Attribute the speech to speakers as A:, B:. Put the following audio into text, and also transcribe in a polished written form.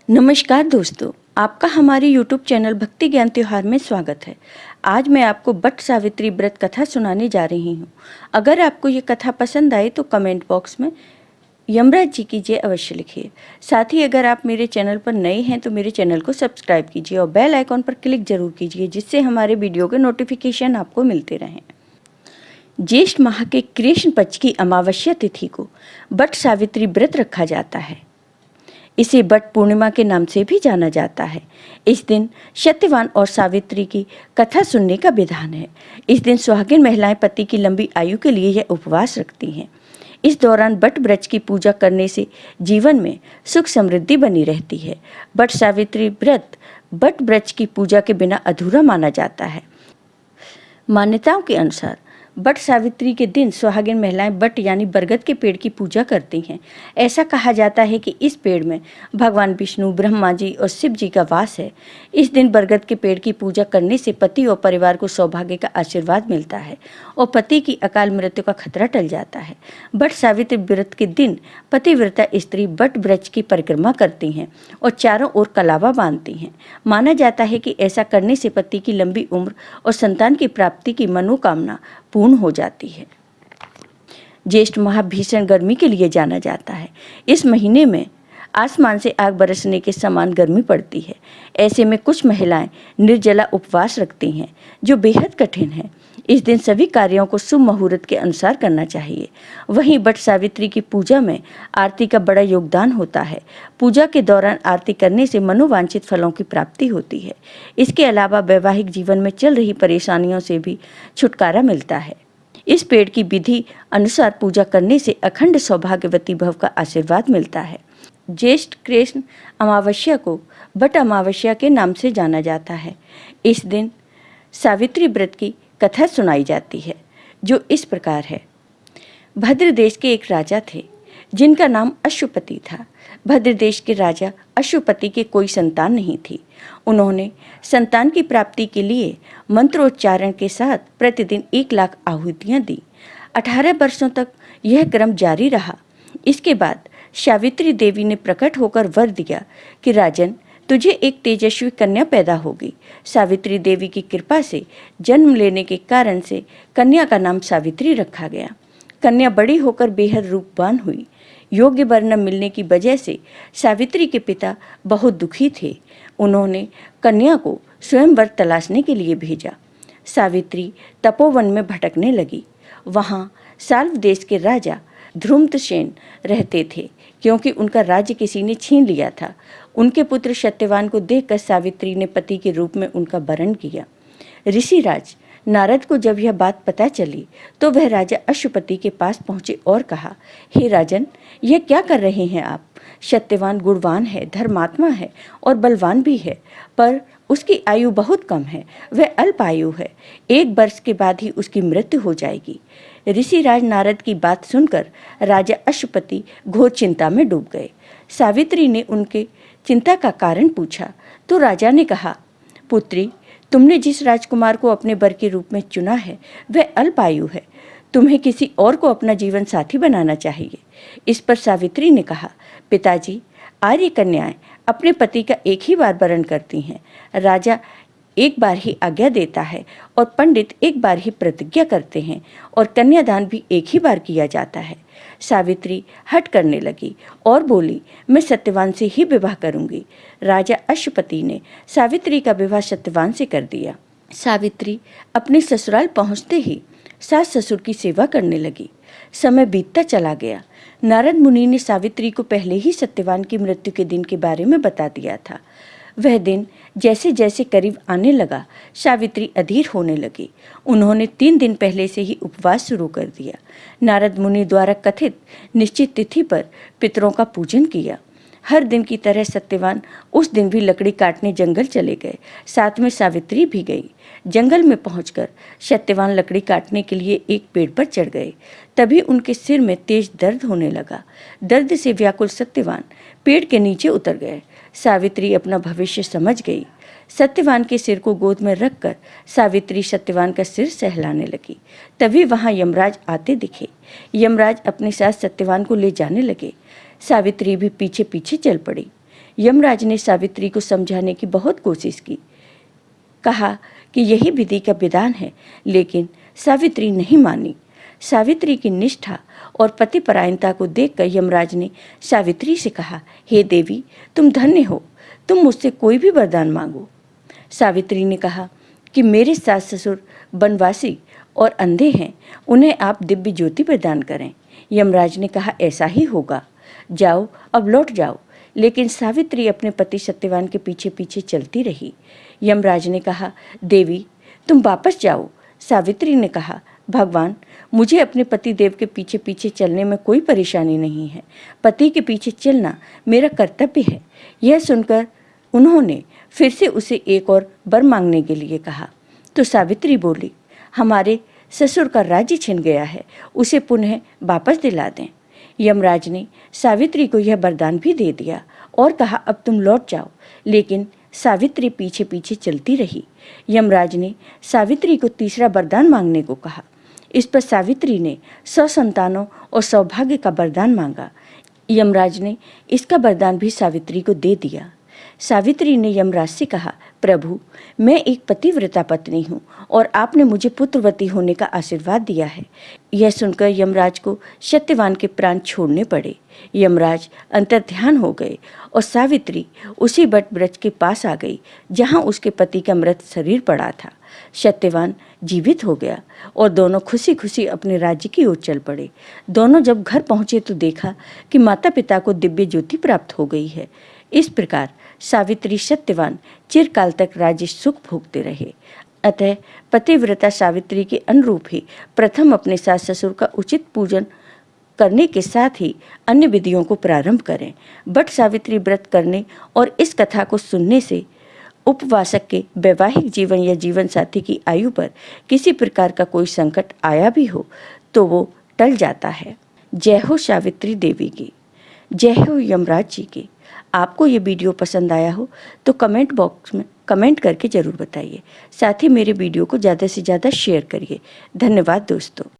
A: नमस्कार दोस्तों, आपका हमारे YouTube चैनल भक्ति ज्ञान त्योहार में स्वागत है। आज मैं आपको बट सावित्री व्रत कथा सुनाने जा रही हूँ। अगर आपको ये कथा पसंद आए तो कमेंट बॉक्स में यमराज जी की जय अवश्य लिखिए। साथ ही अगर आप मेरे चैनल पर नए हैं तो मेरे चैनल को सब्सक्राइब कीजिए और बेल आइकॉन पर क्लिक जरूर कीजिए, जिससे हमारे वीडियो के नोटिफिकेशन आपको मिलते रहें। ज्येष्ठ माह के कृष्ण पक्ष की अमावस्या तिथि को बट सावित्री व्रत रखा जाता है। इसे बट पूर्णिमा के नाम से भी जाना जाता है। इस दिन सत्यवान और सावित्री की कथा सुनने का विधान है। इस दिन सुहागिन महिलाएं पति की लंबी आयु के लिए यह उपवास रखती हैं। इस दौरान बट वृक्ष की पूजा करने से जीवन में सुख समृद्धि बनी रहती है। बट सावित्री व्रत बट वृक्ष की पूजा के बिना अधूरा माना जाता है। मान्यताओं के अनुसार बट सावित्री के दिन सुहागिन महिलाएं बट यानी बरगद के पेड़ की पूजा करती हैं। ऐसा कहा जाता है कि इस पेड़ में भगवान विष्णु, ब्रह्मा जी और शिव जी का वास है। इस दिन बरगद के पेड़ की पूजा करने से पति और परिवार को सौभाग्य का आशीर्वाद मिलता है और पति की अकाल मृत्यु का खतरा टल जाता है। बट सावित्री व्रत के दिन पतिव्रता स्त्री बट वृक्ष की परिक्रमा करती हैं और चारों ओर कलावा बांधती हैं। माना जाता है कि ऐसा करने से पति की लंबी उम्र और संतान की प्राप्ति की मनोकामना पूर्ण हो जाती है। ज्येष्ठ माह भीषण गर्मी के लिए जाना जाता है। इस महीने में आसमान से आग बरसने के समान गर्मी पड़ती है। ऐसे में कुछ महिलाएं निर्जला उपवास रखती हैं, जो बेहद कठिन है। इस दिन सभी कार्यों को शुभ मुहूर्त के अनुसार करना चाहिए। वहीं बट सावित्री की पूजा में आरती का बड़ा योगदान होता है। पूजा के दौरान आरती करने से मनोवांछित फलों की प्राप्ति होती है। इसके अलावा वैवाहिक जीवन में चल रही परेशानियों से भी छुटकारा मिलता है। इस पेड़ की विधि अनुसार पूजा करने से अखंड सौभाग्यवती भव का आशीर्वाद मिलता है। ज्येष्ठ कृष्ण अमावस्या को बट अमावस्या के नाम से जाना जाता है। इस दिन सावित्री व्रत की कथा सुनाई जाती है, जो इस प्रकार है। भद्र देश के एक राजा थे, जिनका नाम अश्वपति था। भद्र देश के राजा अश्वपति के कोई संतान नहीं थी। उन्होंने संतान की प्राप्ति के लिए मंत्रोच्चारण के साथ प्रतिदिन 1,00,000 आहुतियाँ दी। 18 वर्षों तक यह क्रम जारी रहा। इसके बाद सावित्री देवी ने प्रकट होकर वर दिया कि राजन, तुझे एक तेजस्वी कन्या पैदा होगी। सावित्री देवी की कृपा से जन्म लेने के कारण से कन्या का नाम सावित्री रखा गया। कन्या बड़ी होकर बेहद रूपवान हुई। योग्य वर न मिलने की वजह से सावित्री के पिता बहुत दुखी थे। उन्होंने कन्या को स्वयं वर तलाशने के लिए भेजा। सावित्री तपोवन में भटकने लगी। वहाँ साल्व देश के राजा ध्रुमतसेन रहते थे, क्योंकि उनका राज्य किसी ने छीन लिया था। उनके पुत्र सत्यवान को देखकर सावित्री ने पति के रूप में उनका वरण किया। ऋषिराज नारद को जब यह बात पता चली तो वह राजा अश्वपति के पास पहुंचे और कहा, हे राजन, यह क्या कर रहे हैं आप? सत्यवान गुणवान है, धर्मात्मा है और बलवान भी है, पर उसकी आयु बहुत कम है। वह अल्प आयु है। 1 वर्ष के बाद ही उसकी मृत्यु हो जाएगी। ऋषिराज नारद की बात सुनकर राजा अश्वपति घोर चिंता में डूब गए। सावित्री ने उनके चिंता का कारण पूछा तो राजा ने कहा, पुत्री, तुमने जिस राजकुमार को अपने वर के रूप में चुना है वह अल्प आयु है। तुम्हें किसी और को अपना जीवन साथी बनाना चाहिए। इस पर सावित्री ने कहा, पिताजी, आर्य कन्याएं अपने पति का एक ही बार वरण करती हैं। राजा एक बार ही आज्ञा देता है और पंडित एक बार ही प्रतिज्ञा करते हैं और कन्यादान भी एक ही बार किया जाता है। सावित्री हट करने लगी और बोली, मैं सत्यवान से ही विवाह करूंगी। राजा अश्वपति ने सावित्री का विवाह सत्यवान से कर दिया। सावित्री अपने ससुराल पहुंचते ही सास ससुर की सेवा करने लगी। समय बीतता चला गया। नारद मुनि ने सावित्री को पहले ही सत्यवान की मृत्यु के दिन के बारे में बता दिया था। वह दिन जैसे जैसे करीब आने लगा, सावित्री अधीर होने लगी। उन्होंने 3 दिन पहले से ही उपवास शुरू कर दिया। नारद मुनि द्वारा कथित निश्चित तिथि पर पितरों का पूजन किया। हर दिन की तरह सत्यवान उस दिन भी लकड़ी काटने जंगल चले गए। साथ में सावित्री भी गई। जंगल में पहुंचकर सत्यवान लकड़ी काटने के लिए एक पेड़ पर चढ़ गए। तभी उनके सिर में तेज दर्द होने लगा। दर्द से व्याकुल सत्यवान पेड़ के नीचे उतर गए। सावित्री अपना भविष्य समझ गई। सत्यवान के सिर को गोद में रखकर सावित्री सत्यवान का सिर सहलाने लगी। तभी वहां यमराज आते दिखे। यमराज अपने साथ सत्यवान को ले जाने लगे। सावित्री भी पीछे पीछे चल पड़ी। यमराज ने सावित्री को समझाने की बहुत कोशिश की, कहा कि यही विधि का विधान है, लेकिन सावित्री नहीं मानी। सावित्री की निष्ठा और पतिपरायणता को देखकर यमराज ने सावित्री से कहा, हे देवी, तुम धन्य हो, तुम मुझसे कोई भी वरदान मांगो। सावित्री ने कहा कि मेरे सास ससुर वनवासी और अंधे हैं, उन्हें आप दिव्य ज्योति प्रदान करें। यमराज ने कहा, ऐसा ही होगा, जाओ अब लौट जाओ। लेकिन सावित्री अपने पति सत्यवान के पीछे पीछे चलती रही। यमराज ने कहा, देवी तुम वापस जाओ। सावित्री ने कहा, भगवान, मुझे अपने पति देव के पीछे पीछे चलने में कोई परेशानी नहीं है, पति के पीछे चलना मेरा कर्तव्य है। यह सुनकर उन्होंने फिर से उसे एक और वर मांगने के लिए कहा, तो सावित्री बोली, हमारे ससुर का राज्य छिन गया है, उसे पुनः वापस दिला दें। यमराज ने सावित्री को यह वरदान भी दे दिया और कहा, अब तुम लौट जाओ। लेकिन सावित्री पीछे पीछे चलती रही। यमराज ने सावित्री को तीसरा वरदान मांगने को कहा। इस पर सावित्री ने 100 संतानों और सौभाग्य का वरदान मांगा। यमराज ने इसका वरदान भी सावित्री को दे दिया। सावित्री ने यमराज से कहा, प्रभु, मैं एक पतिव्रता पत्नी हूँ और आपने मुझे पुत्रवती होने का आशीर्वाद दिया है। यह सुनकर यमराज को सत्यवान के प्राण छोड़ने पड़े। यमराज अंतर्ध्यान हो गए और सावित्री उसी वट वृक्ष के पास आ गई जहाँ उसके पति का मृत शरीर पड़ा था। सत्यवान जीवित हो गया और दोनों खुशी खुशी अपने राज्य की ओर चल पड़े। दोनों जब घर पहुँचे तो देखा कि माता पिता को दिव्य ज्योति प्राप्त हो गई है। इस प्रकार सावित्री सत्यवान चिरकाल तक राज्य सुख भोगते रहे। अतः पतिव्रता सावित्री के अनुरूप ही प्रथम अपने सास ससुर का उचित पूजन करने के साथ ही अन्य विधियों को प्रारंभ करें। बट सावित्री व्रत करने और इस कथा को सुनने से उपवासक के वैवाहिक जीवन या जीवन साथी की आयु पर किसी प्रकार का कोई संकट आया भी हो तो वो टल जाता है। जय हो सावित्री देवी की, जय हो यमराज जी की। आपको ये वीडियो पसंद आया हो तो कमेंट बॉक्स में कमेंट करके ज़रूर बताइए। साथ ही मेरे वीडियो को ज़्यादा से ज़्यादा शेयर करिए। धन्यवाद दोस्तों।